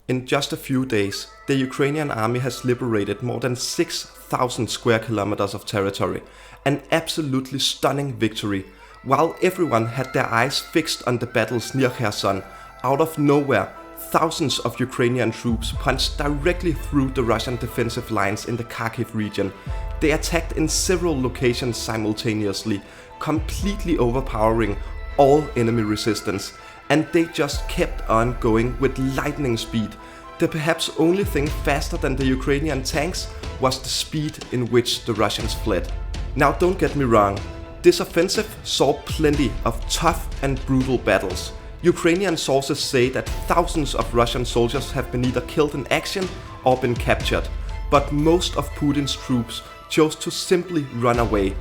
In just a few days, the Ukrainian army has liberated more than 6,000 square kilometers of territory, an absolutely stunning victory. While everyone had their eyes fixed on the battles near Kherson, out of nowhere, thousands of Ukrainian troops punched directly through the Russian defensive lines in the Kharkiv region. They attacked in several locations simultaneously, completely overpowering all enemy resistance, and they just kept on going with lightning speed. The perhaps only thing faster than the Ukrainian tanks was the speed in which the Russians fled. Now don't get me wrong, this offensive saw plenty of tough and brutal battles. Ukrainian sources say that thousands of Russian soldiers have been either killed in action or been captured, but most of Putin's troops chose to simply run away.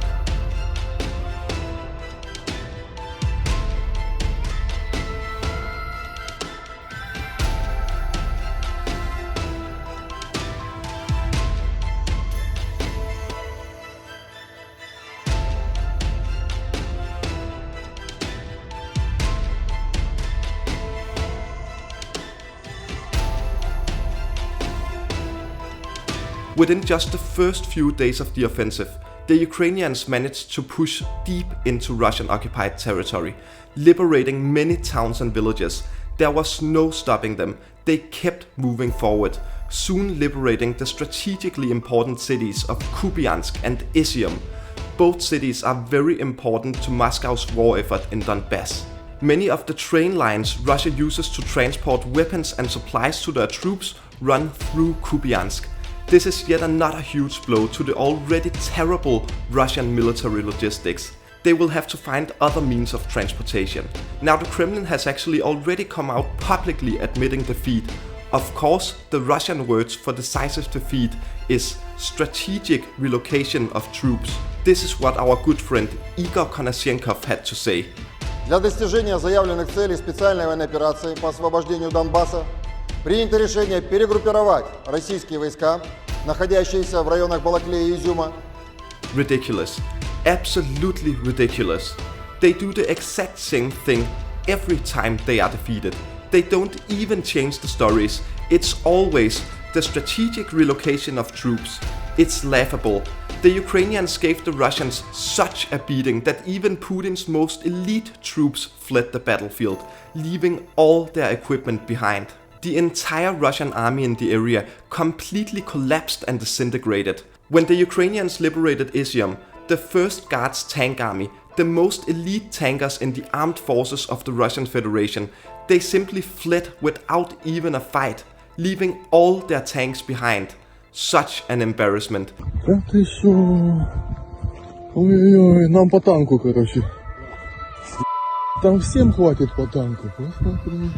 Within just the first few days of the offensive, the Ukrainians managed to push deep into Russian-occupied territory, liberating many towns and villages. There was no stopping them. They kept moving forward, soon liberating the strategically important cities of Kupiansk and Izium. Both cities are very important to Moscow's war effort in Donbass. Many of the train lines Russia uses to transport weapons and supplies to their troops run through Kupiansk. This is yet another huge blow to the already terrible Russian military logistics. They will have to find other means of transportation. Now the Kremlin has actually already come out publicly admitting defeat. Of course, the Russian words for decisive defeat is strategic relocation of troops. This is what our good friend Igor Konashenkov had to say. Для достижения заявленных целей специальной военной операции по освобождению Донбасса принято решение перегруппировать российские войска, находящиеся в районах Балаклеи и Изюма. Ridiculous. Absolutely ridiculous. They do the exact same thing every time they are defeated. They don't even change the stories. It's always the strategic relocation of troops. It's laughable. The Ukrainians gave the Russians such a beating that even Putin's most elite troops fled the battlefield, leaving all their equipment behind. The entire Russian army in the area completely collapsed and disintegrated. When the Ukrainians liberated Izium, the 1st Guards Tank Army, the most elite tankers in the armed forces of the Russian Federation, they simply fled without even a fight, leaving all their tanks behind. Such an embarrassment. Ой-ой-ой, нам по танку, короче. Там всем хватит по танку. Посмотри.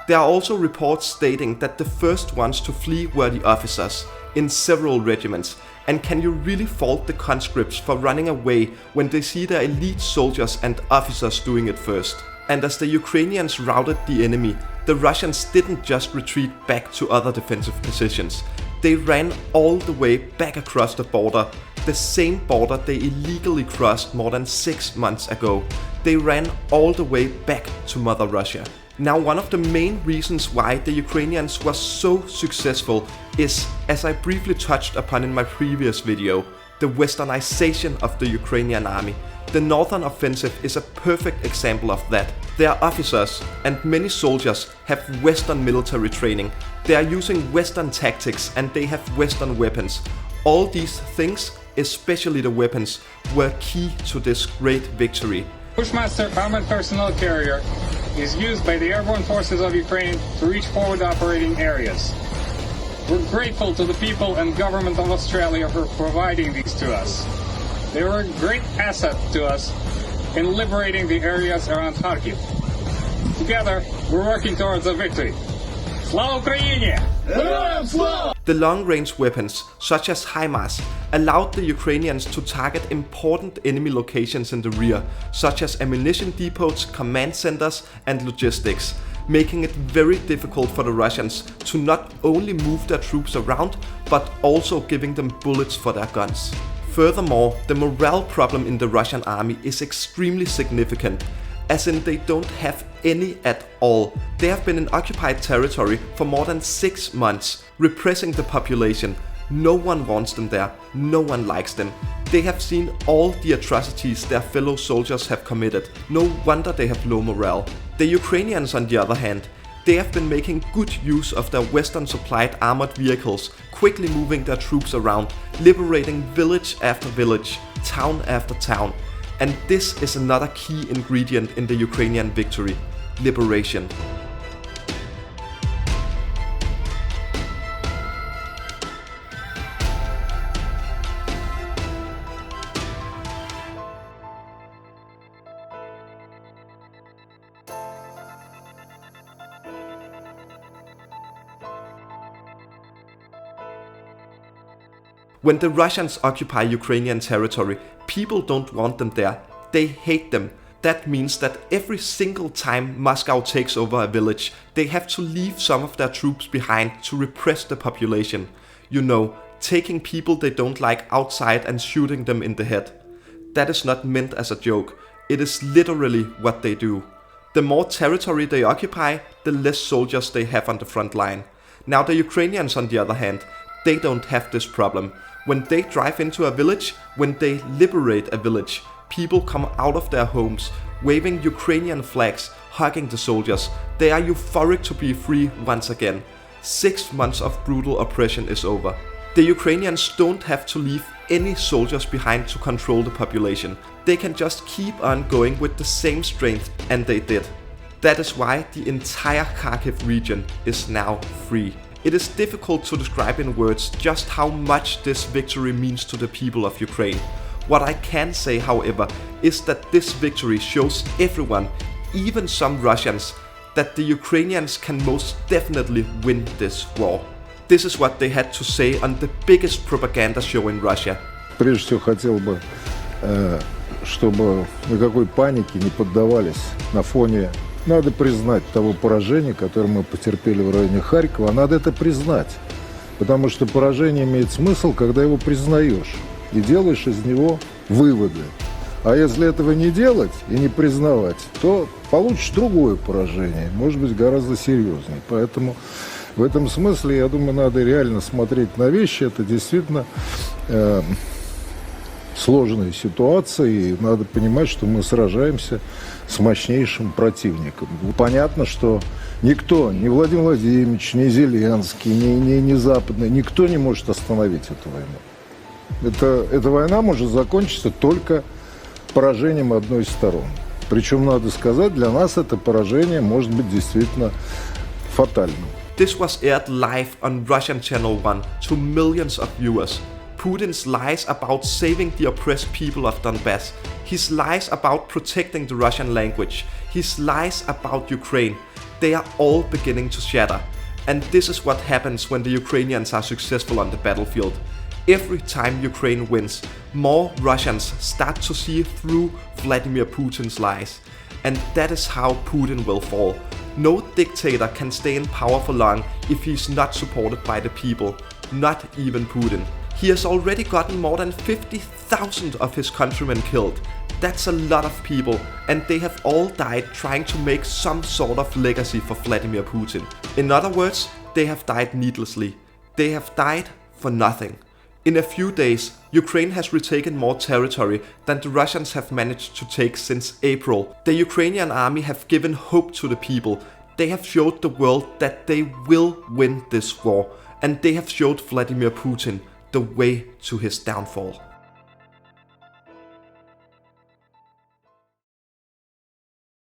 There are also reports stating that the first ones to flee were the officers in several regiments. And can you really fault the conscripts for running away when they see their elite soldiers and officers doing it first? And as the Ukrainians routed the enemy, the Russians didn't just retreat back to other defensive positions. They ran all the way back across the border, the same border they illegally crossed more than 6 months ago. They ran all the way back to Mother Russia. Now, one of the main reasons why the Ukrainians were so successful is, as I briefly touched upon in my previous video, the westernization of the Ukrainian army. The northern offensive is a perfect example of that. Their officers and many soldiers have Western military training. They are using Western tactics and they have Western weapons. All these things, especially the weapons, were key to this great victory. Bushmaster armored personnel carrier is used by the airborne forces of Ukraine to reach forward operating areas. We're grateful to the people and government of Australia for providing these to us. They were a great asset to us in liberating the areas around Kharkiv. Together, we're working towards a victory. Slava Ukraini! The long-range weapons, such as HIMARS, allowed the Ukrainians to target important enemy locations in the rear, such as ammunition depots, command centers, and logistics, making it very difficult for the Russians to not only move their troops around, but also giving them bullets for their guns. Furthermore, the morale problem in the Russian army is extremely significant, as in they don't have any at all. They have been in occupied territory for more than 6 months, repressing the population. No one wants them there, no one likes them. They have seen all the atrocities their fellow soldiers have committed. No wonder they have low morale. The Ukrainians, on the other hand, they have been making good use of their Western supplied armored vehicles, quickly moving their troops around, liberating village after village, town after town. And this is another key ingredient in the Ukrainian victory: liberation. When the Russians occupy Ukrainian territory, people don't want them there. They hate them. That means that every single time Moscow takes over a village, they have to leave some of their troops behind to repress the population. You know, taking people they don't like outside and shooting them in the head. That is not meant as a joke. It is literally what they do. The more territory they occupy, the less soldiers they have on the front line. Now the Ukrainians, on the other hand, they don't have this problem. When they drive into a village, when they liberate a village, people come out of their homes, waving Ukrainian flags, hugging the soldiers. They are euphoric to be free once again. 6 months of brutal oppression is over. The Ukrainians don't have to leave any soldiers behind to control the population. They can just keep on going with the same strength, and they did. That is why the entire Kharkiv region is now free. It is difficult to describe in words just how much this victory means to the people of Ukraine. What I can say, however, is that this victory shows everyone, even some Russians, that the Ukrainians can most definitely win this war. This is what they had to say on the biggest propaganda show in Russia. Прежде всего хотел бы, чтобы никакой панике не поддавались на фоне. Надо признать того поражения, которое мы потерпели в районе Харькова. Надо это признать, потому что поражение имеет смысл, когда его признаешь и делаешь из него выводы. А если этого не делать и не признавать, то получишь другое поражение, может быть, гораздо серьезнее. Поэтому в этом смысле, я думаю, надо реально смотреть на вещи. Это действительно сложная ситуация, и надо понимать, что мы сражаемся с мощнейшим противником. Понятно, что никто, ни Владимир Владимирович, ни Зеленский, ни Западный, никто не может остановить эту войну. Эта война может закончиться только поражением одной из сторон. Причем, надо сказать, для нас это поражение может быть действительно фатальным. This was aired live on Russian Channel 1 to millions of viewers. Putin's lies about saving the oppressed people of Donbass, his lies about protecting the Russian language, his lies about Ukraine, they are all beginning to shatter. And this is what happens when the Ukrainians are successful on the battlefield. Every time Ukraine wins, more Russians start to see through Vladimir Putin's lies. And that is how Putin will fall. No dictator can stay in power for long if he's not supported by the people, not even Putin. He has already gotten more than 50,000 of his countrymen killed. That's a lot of people, and they have all died trying to make some sort of legacy for Vladimir Putin. In other words, they have died needlessly. They have died for nothing. In a few days, Ukraine has retaken more territory than the Russians have managed to take since April. The Ukrainian army have given hope to the people. They have showed the world that they will win this war, and they have showed Vladimir Putin the way to his downfall.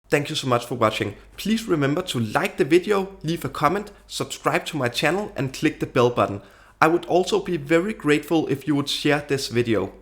Thank you so much for watching. Please remember to like the video, leave a comment, subscribe to my channel and click the bell button. I would also be very grateful if you would share this video.